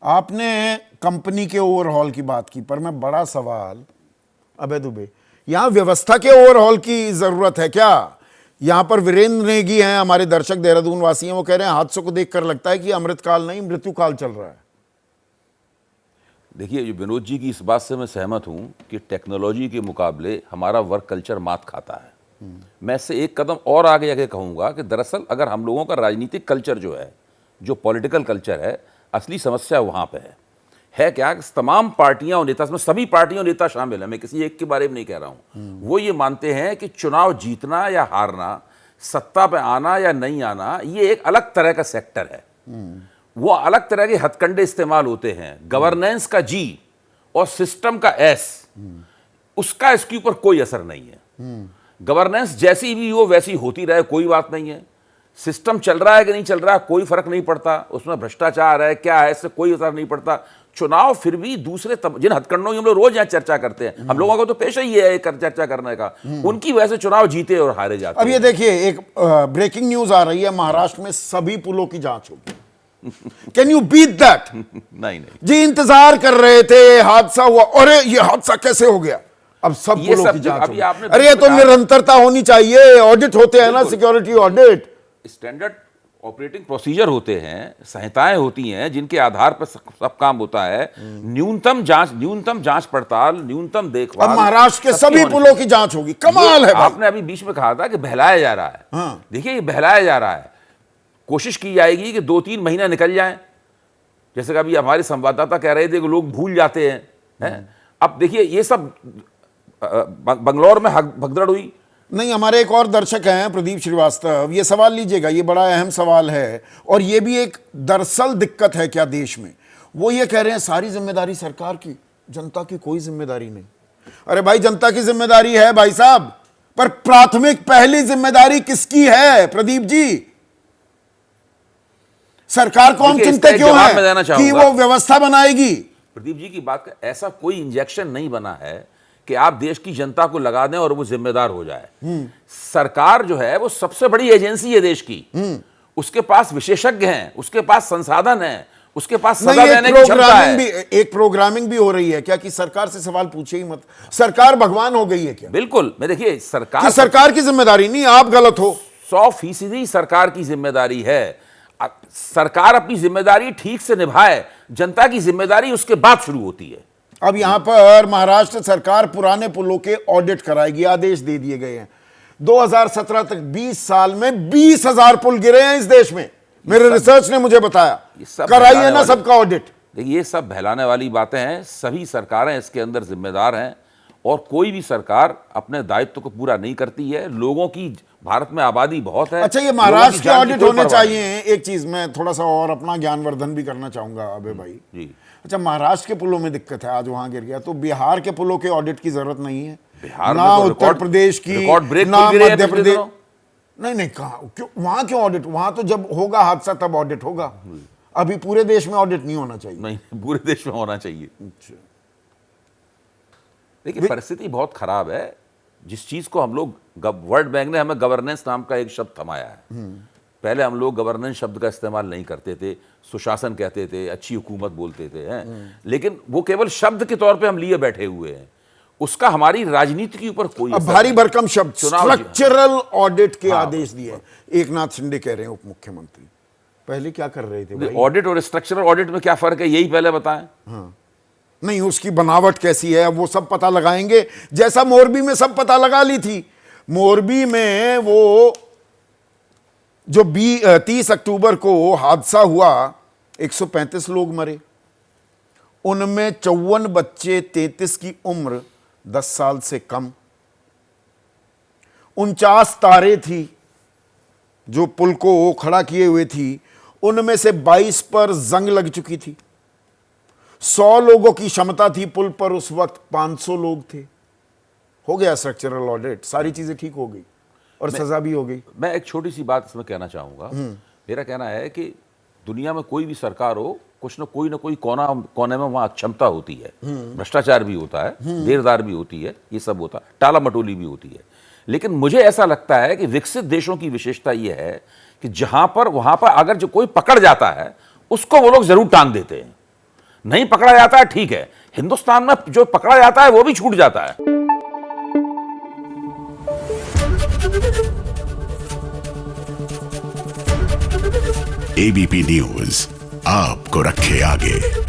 आपने कंपनी के ओवरहॉल की बात की, पर मैं बड़ा सवाल, अबे दुबे, यहां व्यवस्था के ओवरहॉल की जरूरत है क्या? यहां पर वीरेंद्र नेगी हैं, हमारे दर्शक देहरादून वासी हैं, वो कह रहे हैं हादसों को देखकर लगता है कि अमृतकाल नहीं मृत्युकाल चल रहा है। देखिए, जो विनोद जी की इस बात से मैं सहमत हूं कि टेक्नोलॉजी के मुकाबले हमारा वर्क कल्चर मात खाता है। मैं इससे एक कदम और आगे जाके कहूंगा कि दरअसल अगर हम लोगों का राजनीतिक कल्चर जो है, जो पॉलिटिकल कल्चर है, असली समस्या वहां पे है क्या कि तमाम पार्टियां और नेता, इसमें सभी पार्टियां और नेता शामिल हैं, मैं किसी एक के बारे में नहीं कह रहा हूं, वो ये मानते हैं कि चुनाव जीतना या हारना, सत्ता पे आना या नहीं आना, ये एक अलग तरह का सेक्टर है। वो अलग तरह के हथकंडे इस्तेमाल होते हैं। गवर्नेंस का जी और सिस्टम का एस, उसका इसके ऊपर कोई असर नहीं है। गवर्नेंस जैसी भी हो वैसी होती रहे, कोई बात नहीं है। सिस्टम चल रहा है कि नहीं चल रहा है कोई फर्क नहीं पड़ता, उसमें भ्रष्टाचार है क्या है, इससे कोई असर नहीं पड़ता। चुनाव फिर भी दूसरे जिन हथकंडों की हम लोग रोज यहाँ चर्चा करते हैं, हम लोगों को तो पेशा ही है चर्चा करने का, उनकी वजह से चुनाव जीते और हारे जाते। अब ये देखिए, एक ब्रेकिंग न्यूज आ रही है, महाराष्ट्र में सभी पुलों की जांच होगी। Can you beat that? नहीं जी, इंतजार कर रहे थे, हादसा हुआ, अरे ये हादसा कैसे हो गया, अब सब पुलों की जांच होगी। अरे ये तो निरंतरता होनी चाहिए, ऑडिट होते हैं ना, security audit, standard operating procedure होते हैं, संहिताएं होती हैं जिनके आधार पर सब काम होता है। न्यूनतम जांच पड़ताल, न्यूनतम देखभाल। अब महाराष्ट्र के सभी पुलों की जांच होगी। कमाल है भाई। आपने अभी बीच में कहा था कि बहलाया जा रहा है। हाँ। देखिए, ये बहलाया जा रहा है। कोशिश की जाएगी कि 2-3 महीना निकल जाएं, जैसे कि अभी हमारे संवाददाता कह रहे थे कि लोग भूल जाते हैं। अब देखिए, ये सब बंगलौर में भगदड़ हुई। नहीं, हमारे एक और दर्शक हैं प्रदीप श्रीवास्तव, ये सवाल लीजिएगा, ये बड़ा अहम सवाल है और ये भी एक दरअसल दिक्कत है क्या देश में। वो ये कह रहे हैं सारी जिम्मेदारी सरकार की, जनता की कोई जिम्मेदारी नहीं। अरे भाई, जनता की जिम्मेदारी है भाई साहब, पर प्राथमिक पहली जिम्मेदारी किसकी है प्रदीप जी? सरकार को हम चिंता क्यों है कि वो व्यवस्था बनाएगी? प्रदीप जी की बात का ऐसा कोई इंजेक्शन नहीं बना है कि आप देश की जनता को लगा दें और वो जिम्मेदार हो जाए। सरकार जो है वो सबसे बड़ी एजेंसी है देश की, उसके पास विशेषज्ञ हैं, उसके पास संसाधन हैं, उसके पास सजा देने की क्षमता है। एक प्रोग्रामिंग भी हो रही है क्या कि सरकार से सवाल पूछे ही मत, सरकार भगवान हो गई है क्या? बिल्कुल, मैं देखिए, सरकार की जिम्मेदारी नहीं, आप गलत हो। 100% सरकार की जिम्मेदारी है। सरकार अपनी जिम्मेदारी ठीक से निभाए, जनता की जिम्मेदारी उसके बाद शुरू होती है। अब यहां पर महाराष्ट्र सरकार पुराने पुलों के ऑडिट कराएगी, आदेश दे दिए गए हैं। 2017 तक 20 साल में 20,000 पुल गिरे हैं इस देश में, मेरे रिसर्च ने मुझे बताया। कराइए ना सबका ऑडिट। देखिए, ये सब बहलाने वाली बातें हैं। सभी सरकारें इसके अंदर जिम्मेदार हैं और कोई भी सरकार अपने दायित्व को पूरा नहीं करती है। लोगों की भारत में आबादी बहुत है। अच्छा, ये महाराष्ट्र के ऑडिट होने चाहिए। एक चीज मैं थोड़ा सा और अपना ज्ञानवर्धन भी करना चाहूंगा अबे भाई जी। अच्छा, महाराष्ट्र के पुलों में दिक्कत है, आज वहां गिर गया, तो बिहार के पुलों के ऑडिट की जरूरत नहीं है? बिहार ना उत्तर प्रदेश की, ना मध्य प्रदेश। नहीं, कहा क्यों, वहां क्यों ऑडिट? वहां तो जब होगा हादसा तब ऑडिट होगा, अभी पूरे देश में ऑडिट नहीं होना चाहिए? नहीं, पूरे देश में होना चाहिए। देखिए, परिस्थिति बहुत खराब है। जिस चीज को हम लोग, वर्ल्ड बैंक ने हमें गवर्नेंस नाम का एक शब्द थमाया है। पहले हम लोग गवर्नेंस शब्द का इस्तेमाल नहीं करते थे, सुशासन कहते थे, अच्छी हुकूमत बोलते थे, लेकिन वो केवल शब्द के तौर पे हम लिए बैठे हुए हैं, उसका हमारी राजनीति के ऊपर कोई भारी भरकम शब्द स्ट्रक्चरल ऑडिट के आदेश दिए। एकनाथ शिंदे कह रहे हैं, उप मुख्यमंत्री, पहले क्या कर रहे थे? ऑडिट और स्ट्रक्चरल ऑडिट में क्या फर्क है, यही पहले बताएं। नहीं, उसकी बनावट कैसी है वो सब पता लगाएंगे, जैसा मोरबी में सब पता लगा ली थी। मोरबी में वो जो 30 अक्टूबर को हादसा हुआ, 135 लोग मरे, उनमें 54 बच्चे, 33 की उम्र 10 साल से कम, 49 तारे थी जो पुल को खड़ा किए हुए थी, उनमें से 22 पर जंग लग चुकी थी। 100 लोगों की क्षमता थी पुल पर, उस वक्त 500 लोग थे। हो गया स्ट्रक्चरल ऑडिट, सारी चीजें ठीक हो गई और सजा भी हो गई। मैं एक छोटी सी बात इसमें कहना चाहूंगा। मेरा कहना है कि दुनिया में कोई भी सरकार हो, कुछ न कोई कोने में वहां क्षमता होती है। भ्रष्टाचार भी होता है, देरदार भी होती है, ये सब होता है, टाला मटोली भी होती है। लेकिन मुझे ऐसा लगता है कि विकसित देशों की विशेषता यह है कि जहां पर वहां पर अगर जो कोई पकड़ जाता है उसको वो लोग जरूर टांग देते हैं। नहीं पकड़ा जाता है ठीक है, हिंदुस्तान में जो पकड़ा जाता है वो भी छूट जाता है। एबीपी न्यूज आपको रखे आगे।